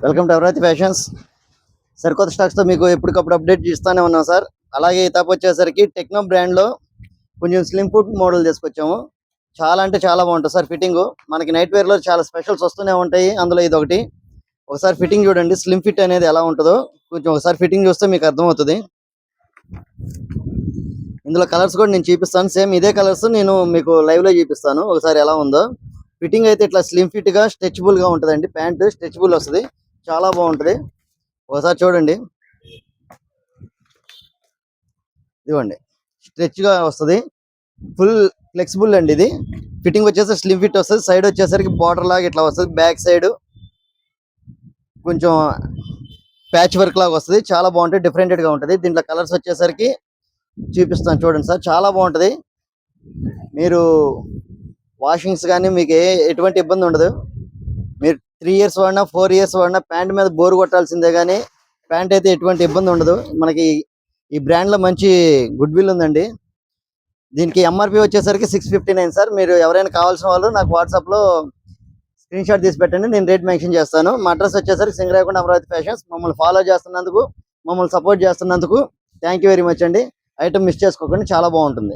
Welcome to Amaravati fashions. సరికొత్త స్టాక్స్తో మీకు ఎప్పటికప్పుడు అప్డేట్ ఇస్తూనే ఉన్నాం సార్. అలాగే ఈ తప్ప వచ్చేసరికి టెక్నో బ్రాండ్లో కొంచెం స్లిమ్ ఫుట్ మోడల్ తీసుకొచ్చాము. చాలా అంటే చాలా బాగుంటుంది సార్ ఫిట్టింగ్. మనకి నైట్ వేర్లో చాలా స్పెషల్స్ వస్తూనే ఉంటాయి, అందులో ఇది ఒకటి. ఒకసారి ఫిట్టింగ్ చూడండి, స్లిమ్ ఫిట్ అనేది ఎలా ఉంటుందో కొంచెం ఒకసారి ఫిట్టింగ్ చూస్తే మీకు అర్థమవుతుంది. ఇందులో కలర్స్ కూడా నేను చూపిస్తాను, సేమ్ ఇదే కలర్స్ నేను మీకు లైవ్లో చూపిస్తాను ఒకసారి ఎలా ఉందో. ఫిట్టింగ్ అయితే ఇట్లా స్లిమ్ ఫిట్గా స్ట్రెచబుల్గా ఉంటుందండి. ప్యాంట్ స్ట్రెచబుల్ వస్తుంది, చాలా బాగుంటుంది. ఒకసారి చూడండి, ఇదిగోండి స్ట్రెచ్గా వస్తుంది, ఫుల్ ఫ్లెక్సిబుల్ అండి. ఇది ఫిట్టింగ్ వచ్చేసి స్లిమ్ ఫిట్ వస్తుంది. సైడ్ వచ్చేసరికి బార్డర్ లాగా ఇట్లా వస్తుంది, బ్యాక్ సైడ్ కొంచెం ప్యాచ్ వర్క్ లాగా వస్తుంది, చాలా బాగుంటుంది, డిఫరెంటెడ్గా ఉంటుంది. దీంట్లో కలర్స్ వచ్చేసరికి చూపిస్తాను చూడండి సార్, చాలా బాగుంటుంది. మీరు వాషింగ్స్ కానీ మీకు ఎటువంటి ఇబ్బంది ఉండదు. మీరు 3 years వాడినా 4 years వాడినా ప్యాంట్ మీద బోరు కొట్టాల్సిందే, కానీ ప్యాంట్ అయితే ఎటువంటి ఇబ్బంది ఉండదు. మనకి ఈ బ్రాండ్లో మంచి గుడ్ విల్ ఉందండి. దీనికి ఎంఆర్పి వచ్చేసరికి 659 సార్. మీరు ఎవరైనా కావాల్సిన వాళ్ళు నాకు వాట్సాప్లో స్క్రీన్ షాట్ తీసి పెట్టండి, నేను రేట్ మెన్షన్ చేస్తాను. మా అడ్రస్ వచ్చేసరికి సింగరాయకొండ అమరావతి ఫ్యాషన్స్. మమ్మల్ని ఫాలో చేస్తున్నందుకు, మమ్మల్ని సపోర్ట్ చేస్తున్నందుకు థ్యాంక్ యూ వెరీ మచ్ అండి. ఐటమ్ మిస్ చేసుకోకండి, చాలా బాగుంటుంది.